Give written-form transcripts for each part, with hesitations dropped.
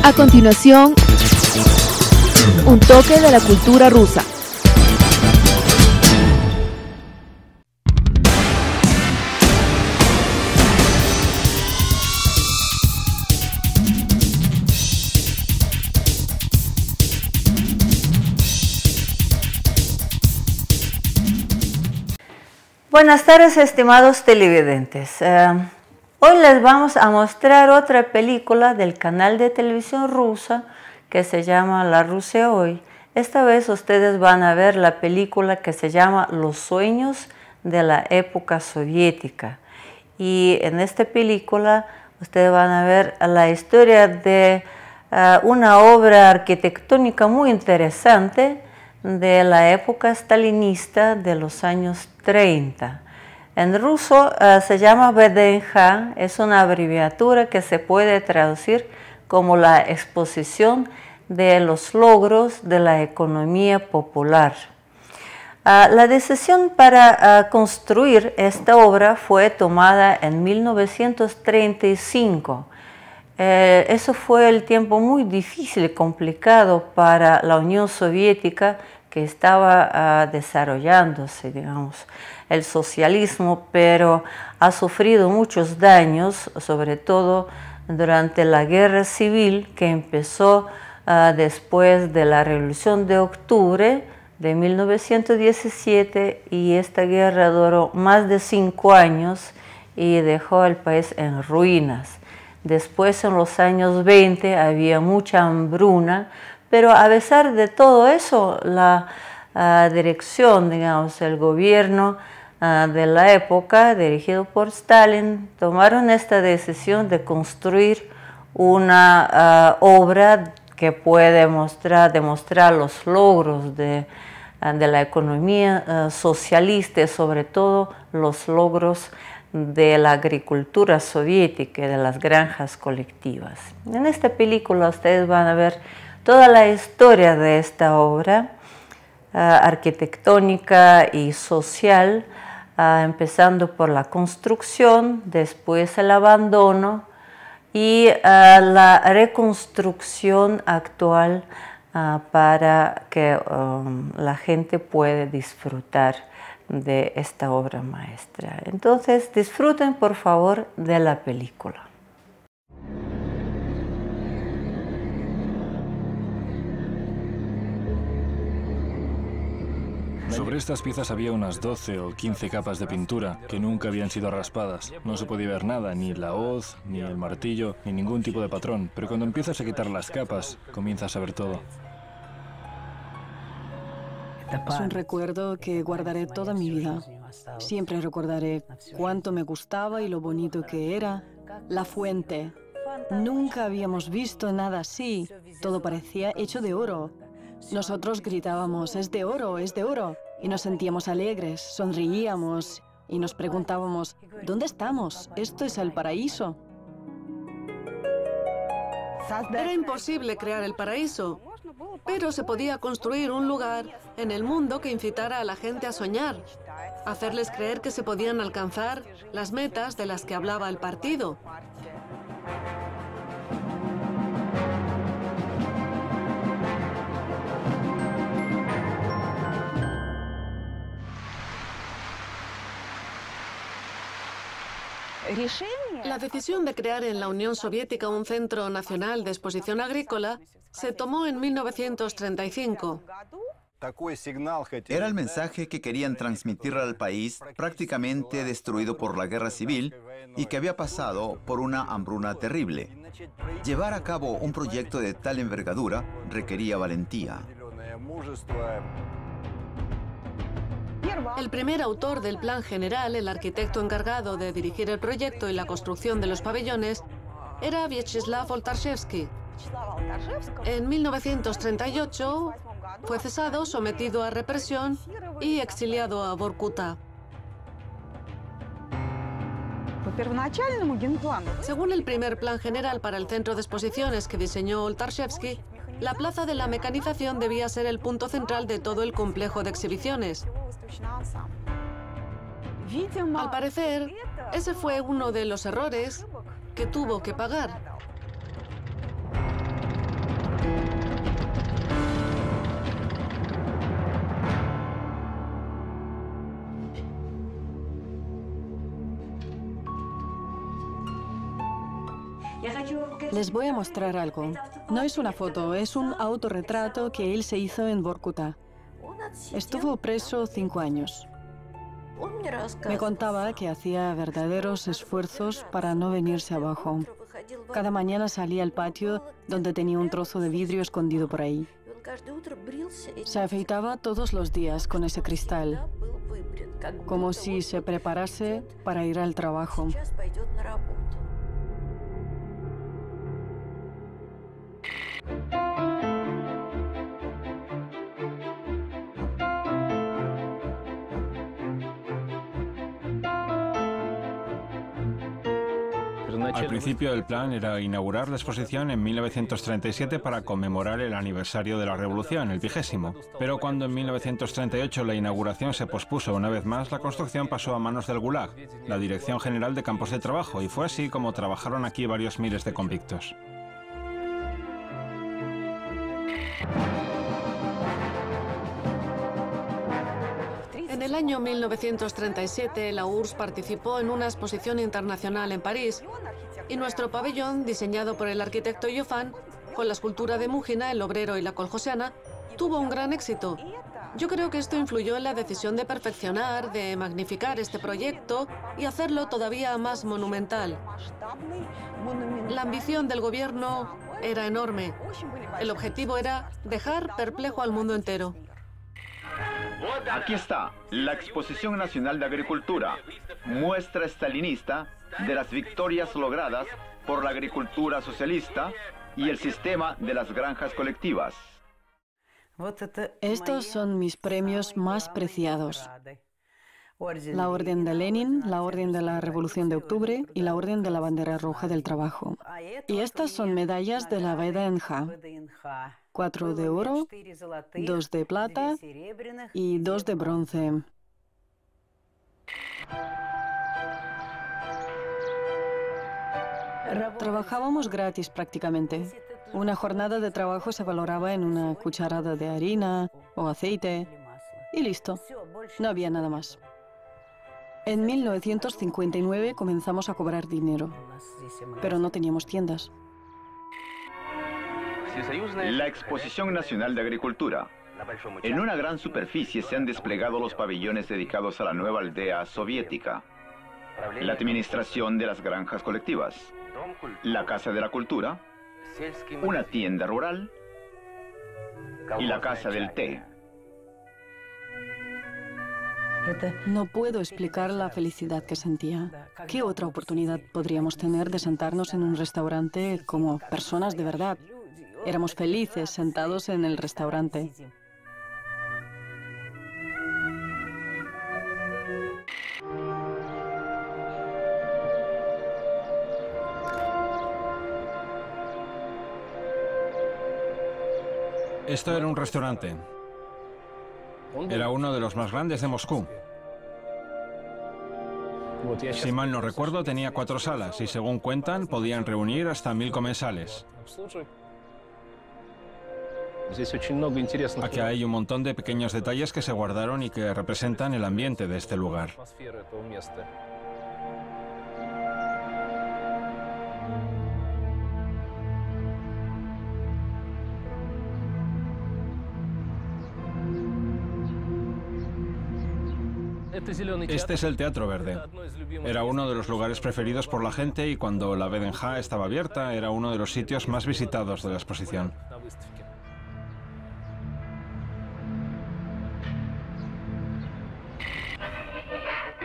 A continuación, un toque de la cultura rusa. Buenas tardes, estimados televidentes. Hoy les vamos a mostrar otra película del canal de televisión rusa que se llama La Rusia Hoy. Esta vez ustedes van a ver la película que se llama Los sueños de la época soviética. Y en esta película ustedes van a ver la historia de una obra arquitectónica muy interesante de la época stalinista de los años 30. En ruso se llama VDNJ, es una abreviatura que se puede traducir como la exposición de los logros de la economía popular. La decisión para construir esta obra fue tomada en 1935. Eso fue el tiempo muy difícil y complicado para la Unión Soviética, que estaba desarrollándose, digamos, el socialismo, pero ha sufrido muchos daños, sobre todo durante la guerra civil que empezó después de la Revolución de Octubre de 1917, y esta guerra duró más de 5 años y dejó al país en ruinas. Después, en los años 20, había mucha hambruna, pero a pesar de todo eso, la dirección, digamos, el gobierno de la época, dirigido por Stalin, tomaron esta decisión de construir una obra que puede demostrar los logros de la economía socialista y sobre todo los logros de la agricultura soviética y de las granjas colectivas. En esta película ustedes van a ver toda la historia de esta obra arquitectónica y social, empezando por la construcción, después el abandono y la reconstrucción actual para que la gente pueda disfrutar de esta obra maestra. Entonces, disfruten por favor de la película. Sobre estas piezas había unas 12 o 15 capas de pintura que nunca habían sido raspadas. No se podía ver nada, ni la hoz, ni el martillo, ni ningún tipo de patrón. Pero cuando empiezas a quitar las capas, comienzas a ver todo. Es un recuerdo que guardaré toda mi vida. Siempre recordaré cuánto me gustaba y lo bonito que era. La fuente. Nunca habíamos visto nada así. Todo parecía hecho de oro. Nosotros gritábamos, ¡es de oro, es de oro! Y nos sentíamos alegres, sonreíamos y nos preguntábamos, ¿dónde estamos? Esto es el paraíso. Era imposible crear el paraíso, pero se podía construir un lugar en el mundo que incitara a la gente a soñar, hacerles creer que se podían alcanzar las metas de las que hablaba el partido. La decisión de crear en la Unión Soviética un centro nacional de exposición agrícola se tomó en 1935. Era el mensaje que querían transmitir al país prácticamente destruido por la guerra civil y que había pasado por una hambruna terrible. Llevar a cabo un proyecto de tal envergadura requería valentía. El primer autor del plan general, el arquitecto encargado de dirigir el proyecto y la construcción de los pabellones, era Vyacheslav Oltarshevsky. En 1938 fue cesado, sometido a represión y exiliado a Vorkuta. Según el primer plan general para el centro de exposiciones que diseñó Oltarshevsky, la plaza de la mecanización debía ser el punto central de todo el complejo de exhibiciones. Al parecer, ese fue uno de los errores que tuvo que pagar. Les voy a mostrar algo. No es una foto, es un autorretrato que él se hizo en Vorkuta. Estuvo preso 5 años. Me contaba que hacía verdaderos esfuerzos para no venirse abajo. Cada mañana salía al patio donde tenía un trozo de vidrio escondido por ahí. Se afeitaba todos los días con ese cristal, como si se preparase para ir al trabajo. Al principio el plan era inaugurar la exposición en 1937 para conmemorar el aniversario de la Revolución, el 20º. Pero cuando en 1938 la inauguración se pospuso una vez más, la construcción pasó a manos del Gulag, la Dirección General de Campos de Trabajo, y fue así como trabajaron aquí varios miles de convictos. En el año 1937, la URSS participó en una exposición internacional en París y nuestro pabellón, diseñado por el arquitecto Joffan, con la escultura de Mújina, el obrero y la coljosiana, tuvo un gran éxito. Yo creo que esto influyó en la decisión de perfeccionar, de magnificar este proyecto y hacerlo todavía más monumental. La ambición del gobierno era enorme. El objetivo era dejar perplejo al mundo entero. Aquí está la Exposición Nacional de Agricultura, muestra estalinista de las victorias logradas por la agricultura socialista y el sistema de las granjas colectivas. Estos son mis premios más preciados. La Orden de Lenin, la Orden de la Revolución de Octubre y la Orden de la Bandera Roja del Trabajo. Y estas son medallas de la VDNJ. 4 de oro, 2 de plata y 2 de bronce. Trabajábamos gratis prácticamente. Una jornada de trabajo se valoraba en una cucharada de harina o aceite y listo. No había nada más. En 1959 comenzamos a cobrar dinero, pero no teníamos tiendas. La Exposición Nacional de Agricultura. En una gran superficie se han desplegado los pabellones dedicados a la nueva aldea soviética, la administración de las granjas colectivas, la Casa de la Cultura, una tienda rural y la Casa del Té. No puedo explicar la felicidad que sentía. ¿Qué otra oportunidad podríamos tener de sentarnos en un restaurante como personas de verdad? Éramos felices sentados en el restaurante. Esto era un restaurante. Era uno de los más grandes de Moscú. Si mal no recuerdo, tenía 4 salas y según cuentan, podían reunir hasta 1000 comensales. Aquí hay un montón de pequeños detalles que se guardaron y que representan el ambiente de este lugar. Este es el Teatro Verde. Era uno de los lugares preferidos por la gente y cuando la VDNJ estaba abierta era uno de los sitios más visitados de la exposición.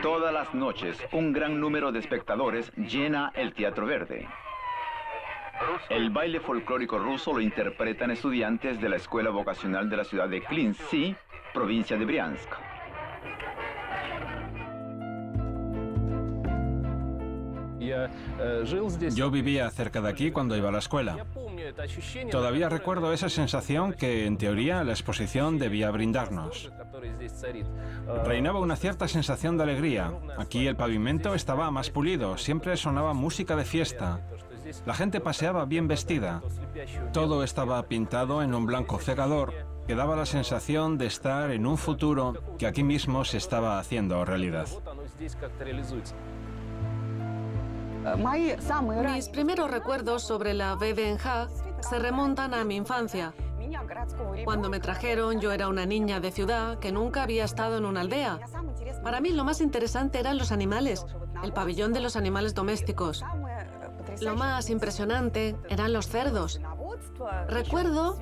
Todas las noches, un gran número de espectadores llena el Teatro Verde. El baile folclórico ruso lo interpretan estudiantes de la Escuela Vocacional de la ciudad de Klintsy, provincia de Briansk. Yo vivía cerca de aquí cuando iba a la escuela. Todavía recuerdo esa sensación que, en teoría, la exposición debía brindarnos. Reinaba una cierta sensación de alegría. Aquí el pavimento estaba más pulido, siempre sonaba música de fiesta. La gente paseaba bien vestida. Todo estaba pintado en un blanco cegador que daba la sensación de estar en un futuro que aquí mismo se estaba haciendo realidad. Mis primeros recuerdos sobre la VDNJ se remontan a mi infancia. Cuando me trajeron, yo era una niña de ciudad que nunca había estado en una aldea. Para mí lo más interesante eran los animales, el pabellón de los animales domésticos. Lo más impresionante eran los cerdos. Recuerdo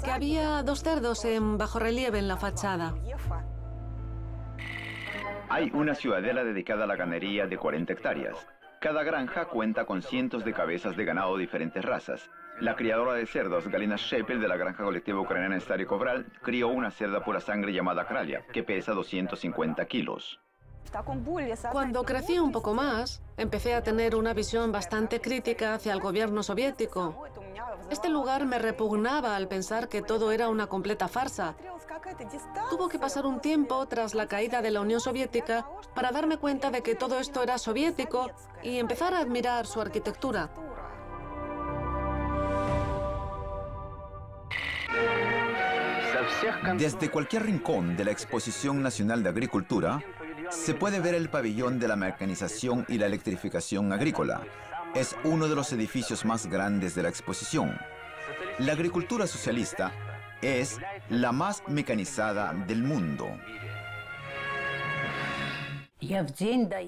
que había 2 cerdos en bajorrelieve en la fachada. Hay una ciudadela dedicada a la ganadería de 40 hectáreas. Cada granja cuenta con cientos de cabezas de ganado de diferentes razas. La criadora de cerdos, Galina Shepel, de la granja colectiva ucraniana Stary Kovral, crió una cerda pura sangre llamada Kralia, que pesa 250 kilos. Cuando crecí un poco más, empecé a tener una visión bastante crítica hacia el gobierno soviético. Este lugar me repugnaba al pensar que todo era una completa farsa. Tuvo que pasar un tiempo tras la caída de la Unión Soviética para darme cuenta de que todo esto era soviético y empezar a admirar su arquitectura. Desde cualquier rincón de la Exposición Nacional de Agricultura, se puede ver el pabellón de la mecanización y la electrificación agrícola. Es uno de los edificios más grandes de la exposición. La agricultura socialista es la más mecanizada del mundo.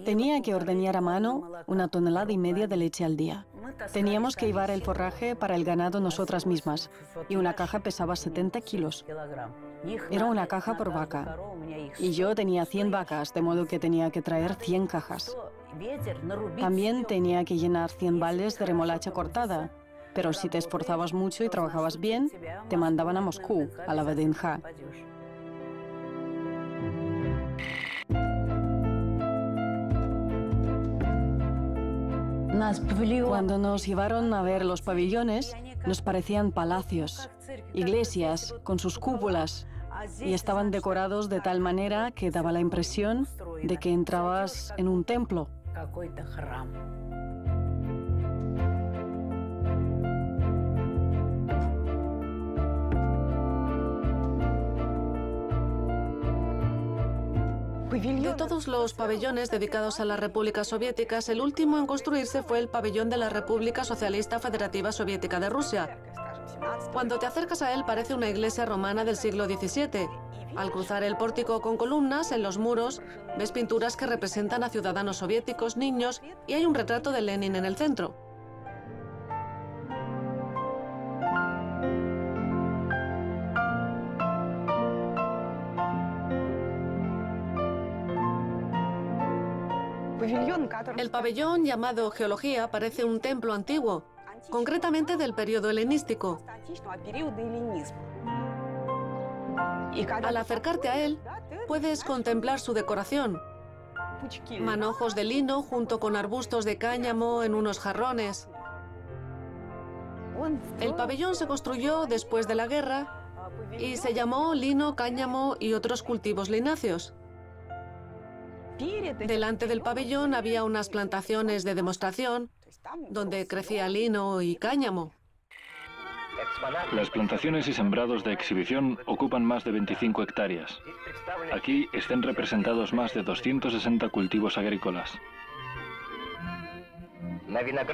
Tenía que ordeñar a mano 1,5 toneladas de leche al día. Teníamos que llevar el forraje para el ganado nosotras mismas, y una caja pesaba 70 kilos. Era una caja por vaca, y yo tenía 100 vacas, de modo que tenía que traer 100 cajas. También tenía que llenar 100 baldes de remolacha cortada, pero si te esforzabas mucho y trabajabas bien, te mandaban a Moscú, a la VDNJ. Cuando nos llevaron a ver los pabellones, nos parecían palacios, iglesias con sus cúpulas, y estaban decorados de tal manera que daba la impresión de que entrabas en un templo. De todos los pabellones dedicados a las repúblicas soviéticas, el último en construirse fue el pabellón de la República Socialista Federativa Soviética de Rusia. Cuando te acercas a él parece una iglesia romana del siglo XVII. Al cruzar el pórtico con columnas, en los muros ves pinturas que representan a ciudadanos soviéticos, niños, y hay un retrato de Lenin en el centro. El pabellón llamado Geología parece un templo antiguo, concretamente del periodo helenístico. Al acercarte a él, puedes contemplar su decoración. Manojos de lino junto con arbustos de cáñamo en unos jarrones. El pabellón se construyó después de la guerra y se llamó lino, cáñamo y otros cultivos lináceos. Delante del pabellón había unas plantaciones de demostración donde crecía lino y cáñamo. Las plantaciones y sembrados de exhibición ocupan más de 25 hectáreas. Aquí están representados más de 260 cultivos agrícolas.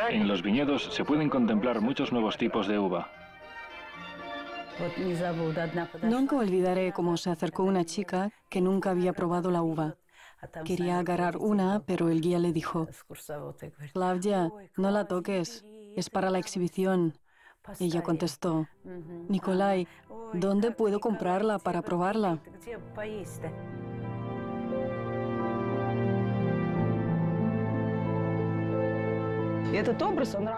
En los viñedos se pueden contemplar muchos nuevos tipos de uva. Nunca olvidaré cómo se acercó una chica que nunca había probado la uva. Quería agarrar una, pero el guía le dijo: «Claudia, no la toques, es para la exhibición». Ella contestó: «Nikolai, ¿dónde puedo comprarla para probarla?».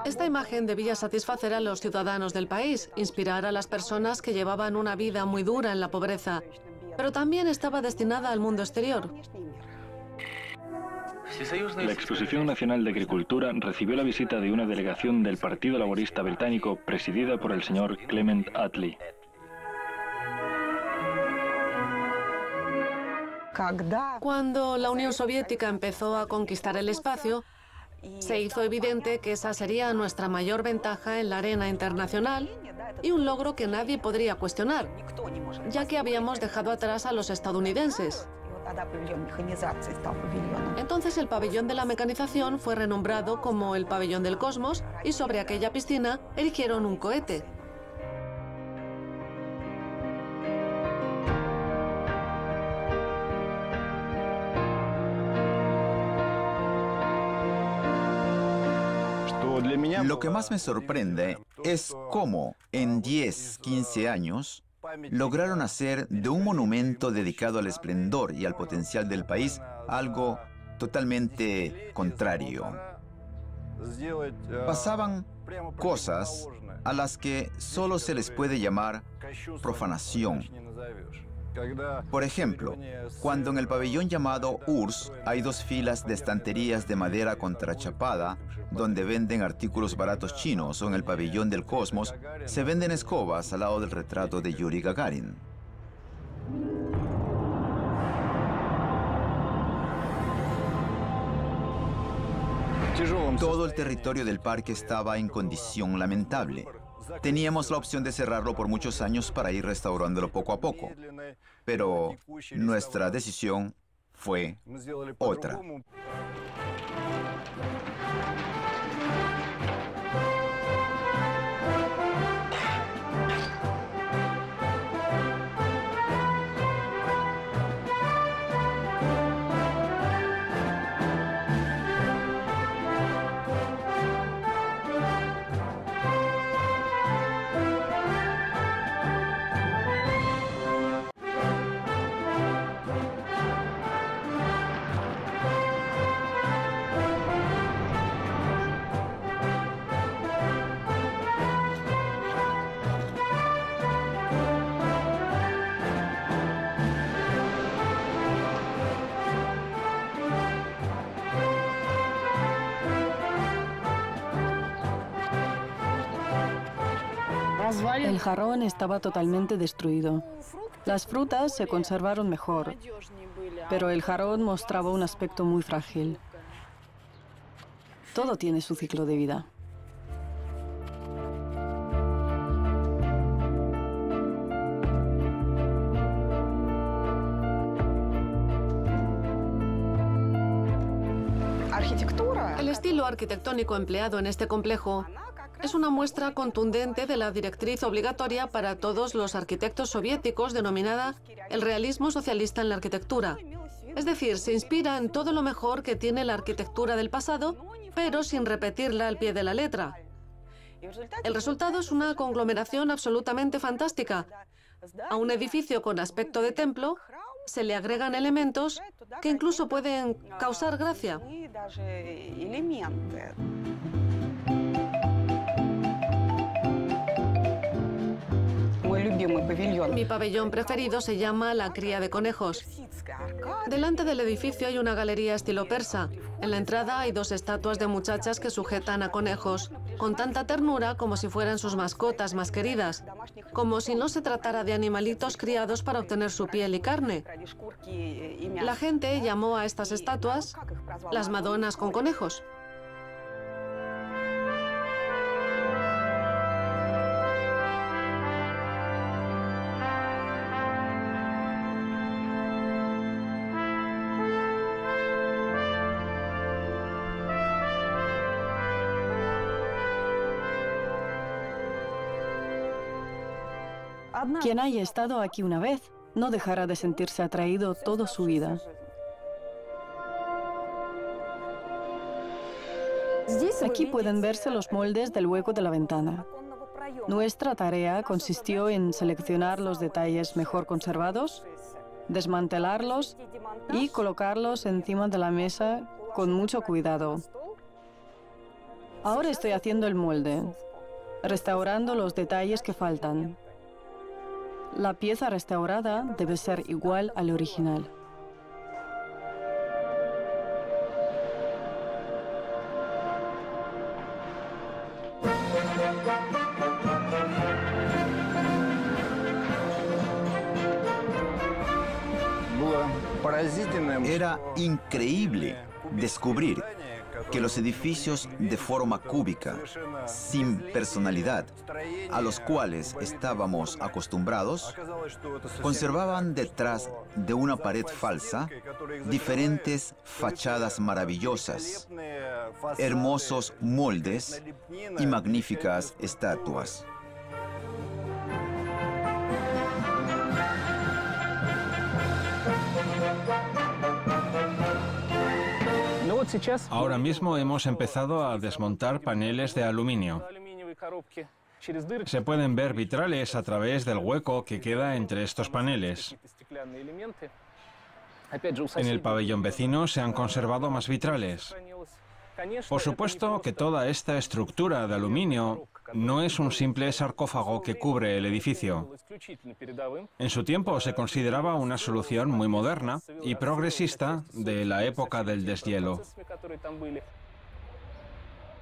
Esta imagen debía satisfacer a los ciudadanos del país, inspirar a las personas que llevaban una vida muy dura en la pobreza, pero también estaba destinada al mundo exterior. La Exposición Nacional de Agricultura recibió la visita de una delegación del Partido Laborista Británico presidida por el señor Clement Attlee. Cuando la Unión Soviética empezó a conquistar el espacio, se hizo evidente que esa sería nuestra mayor ventaja en la arena internacional y un logro que nadie podría cuestionar, ya que habíamos dejado atrás a los estadounidenses. Entonces el pabellón de la mecanización fue renombrado como el pabellón del Cosmos y sobre aquella piscina erigieron un cohete. Lo que más me sorprende es cómo en 10, 15 años lograron hacer de un monumento dedicado al esplendor y al potencial del país algo totalmente contrario. Pasaban cosas a las que solo se les puede llamar profanación. Por ejemplo, cuando en el pabellón llamado URSS hay 2 filas de estanterías de madera contrachapada donde venden artículos baratos chinos, o en el pabellón del Cosmos se venden escobas al lado del retrato de Yuri Gagarin. Todo el territorio del parque estaba en condición lamentable. Teníamos la opción de cerrarlo por muchos años para ir restaurándolo poco a poco, pero nuestra decisión fue otra. El jarrón estaba totalmente destruido. Las frutas se conservaron mejor, pero el jarrón mostraba un aspecto muy frágil. Todo tiene su ciclo de vida. El estilo arquitectónico empleado en este complejo es una muestra contundente de la directriz obligatoria para todos los arquitectos soviéticos denominada el realismo socialista en la arquitectura. Es decir, se inspira en todo lo mejor que tiene la arquitectura del pasado, pero sin repetirla al pie de la letra. El resultado es una conglomeración absolutamente fantástica. A un edificio con aspecto de templo se le agregan elementos que incluso pueden causar gracia. Mi pabellón preferido se llama La Cría de Conejos. Delante del edificio hay una galería estilo persa. En la entrada hay 2 estatuas de muchachas que sujetan a conejos, con tanta ternura como si fueran sus mascotas más queridas, como si no se tratara de animalitos criados para obtener su piel y carne. La gente llamó a estas estatuas las Madonas con conejos. Quien haya estado aquí una vez no dejará de sentirse atraído toda su vida. Aquí pueden verse los moldes del hueco de la ventana. Nuestra tarea consistió en seleccionar los detalles mejor conservados, desmantelarlos y colocarlos encima de la mesa con mucho cuidado. Ahora estoy haciendo el molde, restaurando los detalles que faltan. La pieza restaurada debe ser igual al original. Era increíble descubrir que los edificios de forma cúbica, sin personalidad, a los cuales estábamos acostumbrados, conservaban detrás de una pared falsa diferentes fachadas maravillosas, hermosos moldes y magníficas estatuas. Ahora mismo hemos empezado a desmontar paneles de aluminio. Se pueden ver vitrales a través del hueco que queda entre estos paneles. En el pabellón vecino se han conservado más vitrales. Por supuesto que toda esta estructura de aluminio no es un simple sarcófago que cubre el edificio. En su tiempo se consideraba una solución muy moderna y progresista de la época del deshielo.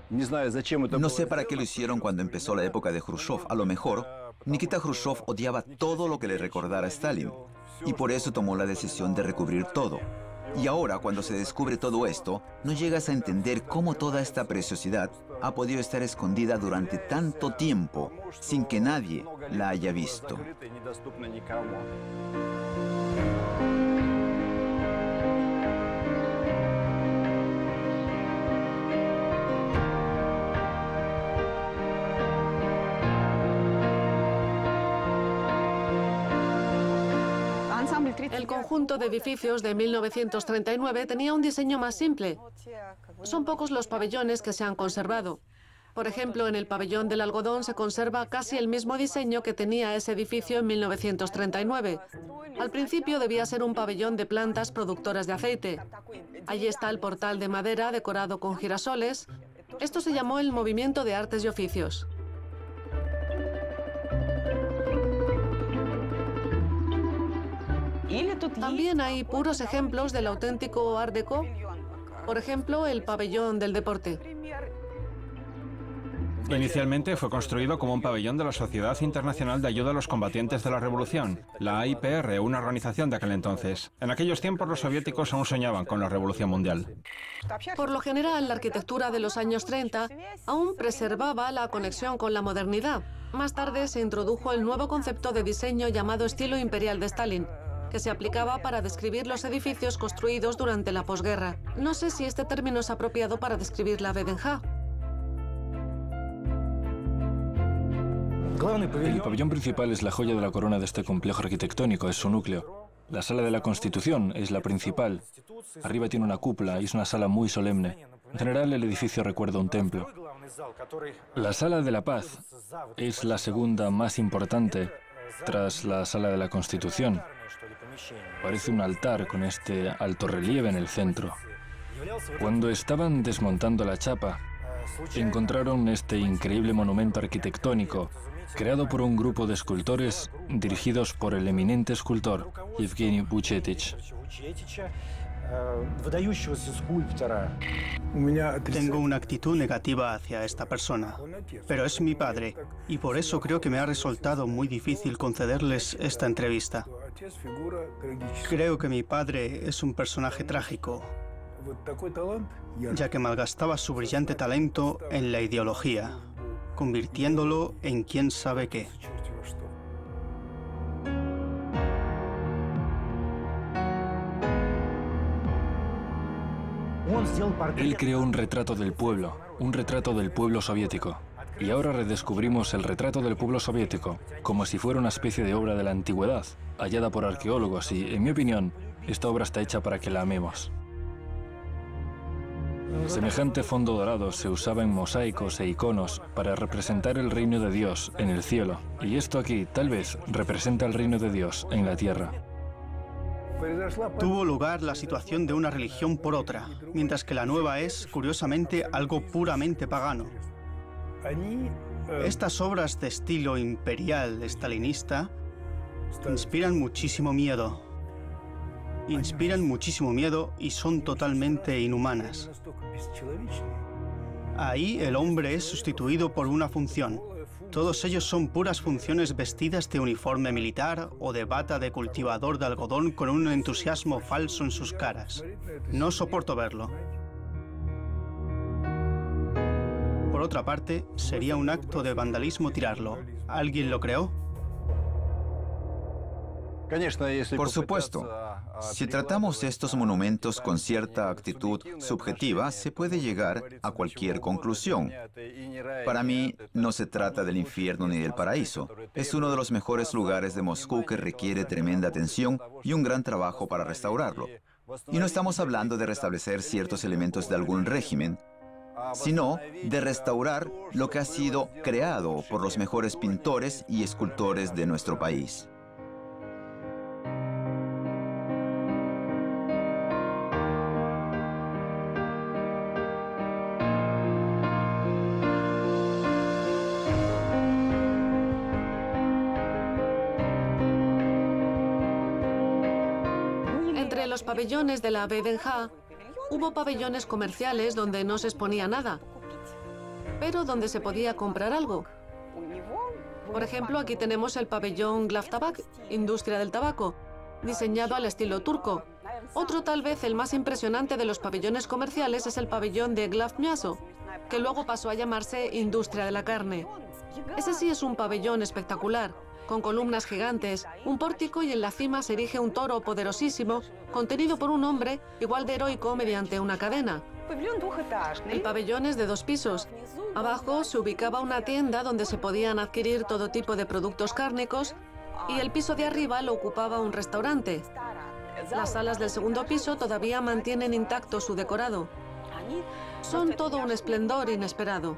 No sé para qué lo hicieron cuando empezó la época de Khrushchev. A lo mejor, Nikita Khrushchev odiaba todo lo que le recordara a Stalin y por eso tomó la decisión de recubrir todo. Y ahora, cuando se descubre todo esto, no llegas a entender cómo toda esta preciosidad ha podido estar escondida durante tanto tiempo sin que nadie la haya visto. El conjunto de edificios de 1939 tenía un diseño más simple. Son pocos los pabellones que se han conservado. Por ejemplo, en el pabellón del algodón se conserva casi el mismo diseño que tenía ese edificio en 1939. Al principio debía ser un pabellón de plantas productoras de aceite. Allí está el portal de madera decorado con girasoles. Esto se llamó el Movimiento de Artes y Oficios. También hay puros ejemplos del auténtico Art Deco, por ejemplo, el pabellón del deporte. Inicialmente fue construido como un pabellón de la Sociedad Internacional de Ayuda a los Combatientes de la Revolución, la AIPR, una organización de aquel entonces. En aquellos tiempos los soviéticos aún soñaban con la Revolución Mundial. Por lo general, la arquitectura de los años 30 aún preservaba la conexión con la modernidad. Más tarde se introdujo el nuevo concepto de diseño llamado estilo imperial de Stalin, que se aplicaba para describir los edificios construidos durante la posguerra. No sé si este término es apropiado para describir la Vdnj. El pabellón principal es la joya de la corona de este complejo arquitectónico, es su núcleo. La sala de la Constitución es la principal. Arriba tiene una cúpula y es una sala muy solemne. En general, el edificio recuerda un templo. La sala de la paz es la segunda más importante tras la sala de la Constitución. Parece un altar con este alto relieve en el centro. Cuando estaban desmontando la chapa, encontraron este increíble monumento arquitectónico creado por un grupo de escultores dirigidos por el eminente escultor Evgeny Buchetich. Tengo una actitud negativa hacia esta persona, pero es mi padre y por eso creo que me ha resultado muy difícil concederles esta entrevista. Creo que mi padre es un personaje trágico, ya que malgastaba su brillante talento en la ideología, convirtiéndolo en quién sabe qué. Él creó un retrato del pueblo soviético. Y ahora redescubrimos el retrato del pueblo soviético, como si fuera una especie de obra de la antigüedad, hallada por arqueólogos y, en mi opinión, esta obra está hecha para que la amemos. Semejante fondo dorado se usaba en mosaicos e iconos para representar el reino de Dios en el cielo. Y esto aquí, tal vez, representa el reino de Dios en la tierra. Tuvo lugar la situación de una religión por otra, mientras que la nueva es, curiosamente, algo puramente pagano. Estas obras de estilo imperial estalinista inspiran muchísimo miedo. Y son totalmente inhumanas. Ahí el hombre es sustituido por una función. Todos ellos son puras funciones vestidas de uniforme militar o de bata de cultivador de algodón con un entusiasmo falso en sus caras. No soporto verlo. por otra parte, sería un acto de vandalismo tirarlo. ¿Alguien lo creó? Por supuesto. Si tratamos estos monumentos con cierta actitud subjetiva, se puede llegar a cualquier conclusión. Para mí, no se trata del infierno ni del paraíso. Es uno de los mejores lugares de Moscú que requiere tremenda atención y un gran trabajo para restaurarlo. Y no estamos hablando de restablecer ciertos elementos de algún régimen, sino de restaurar lo que ha sido creado por los mejores pintores y escultores de nuestro país. Entre los pabellones de la VDNJ hubo pabellones comerciales donde no se exponía nada, pero donde se podía comprar algo. Por ejemplo, aquí tenemos el pabellón Glaftabak, industria del tabaco, diseñado al estilo turco. Otro, tal vez el más impresionante de los pabellones comerciales, es el pabellón de Glafmyaso, que luego pasó a llamarse industria de la carne. Ese sí es un pabellón espectacular, con columnas gigantes, un pórtico, y en la cima se erige un toro poderosísimo, contenido por un hombre igual de heroico mediante una cadena. El pabellón es de 2 pisos. Abajo se ubicaba una tienda donde se podían adquirir todo tipo de productos cárnicos, y el piso de arriba lo ocupaba un restaurante. Las salas del segundo piso todavía mantienen intacto su decorado. Son todo un esplendor inesperado.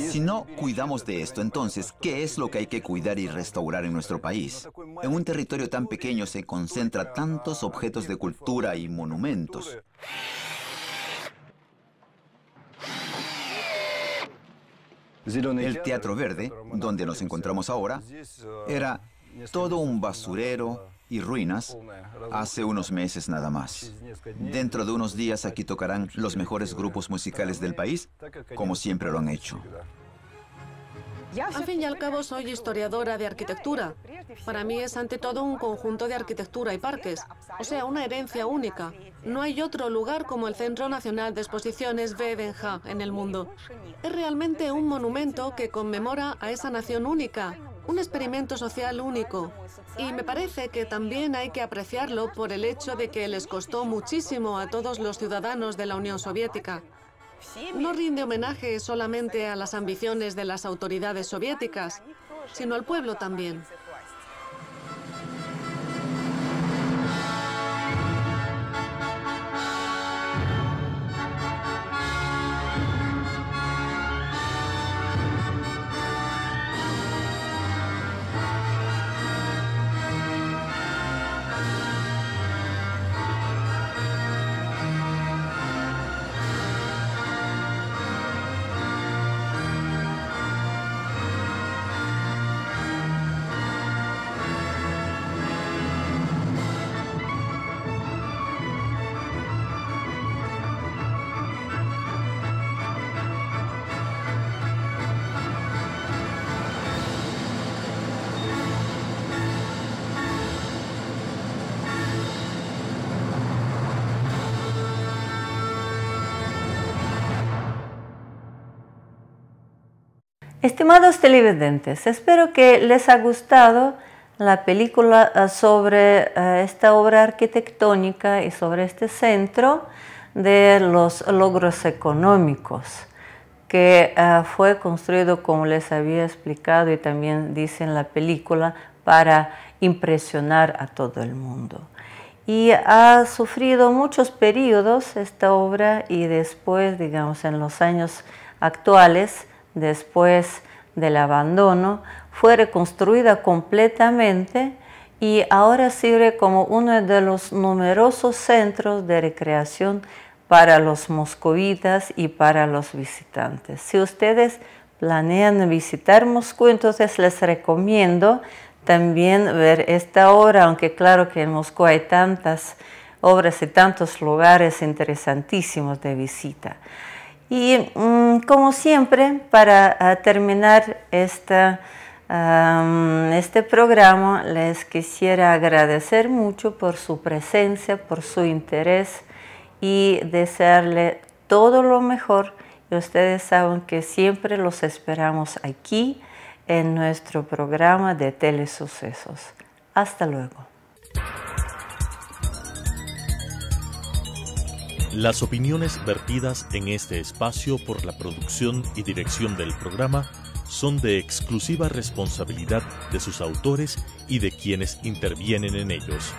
Si no cuidamos de esto, entonces, ¿qué es lo que hay que cuidar y restaurar en nuestro país? En un territorio tan pequeño se concentran tantos objetos de cultura y monumentos. El Teatro Verde, donde nos encontramos ahora, era todo un basurero y ruinas hace unos meses nada más. Dentro de unos días aquí tocarán los mejores grupos musicales del país, como siempre lo han hecho. Al fin y al cabo, soy historiadora de arquitectura. Para mí es ante todo un conjunto de arquitectura y parques, o sea, una herencia única. No hay otro lugar como el Centro Nacional de Exposiciones VDNJ en el mundo. Es realmente un monumento que conmemora a esa nación única, un experimento social único. Y me parece que también hay que apreciarlo por el hecho de que les costó muchísimo a todos los ciudadanos de la Unión Soviética. No rinde homenaje solamente a las ambiciones de las autoridades soviéticas, sino al pueblo también. Estimados televidentes, espero que les ha gustado la película sobre esta obra arquitectónica y sobre este centro de los logros económicos, que fue construido, como les había explicado y también dice en la película, para impresionar a todo el mundo. Y ha sufrido muchos periodos esta obra, y después, digamos, en los años actuales, después del abandono, fue reconstruida completamente y ahora sirve como uno de los numerosos centros de recreación para los moscovitas y para los visitantes. Si ustedes planean visitar Moscú, entonces les recomiendo también ver esta obra, aunque claro que en Moscú hay tantas obras y tantos lugares interesantísimos de visita. Y como siempre, para terminar este programa, les quisiera agradecer mucho por su presencia, por su interés y desearle todo lo mejor. Y ustedes saben que siempre los esperamos aquí en nuestro programa de Telesucesos. Hasta luego. Las opiniones vertidas en este espacio por la producción y dirección del programa son de exclusiva responsabilidad de sus autores y de quienes intervienen en ellos.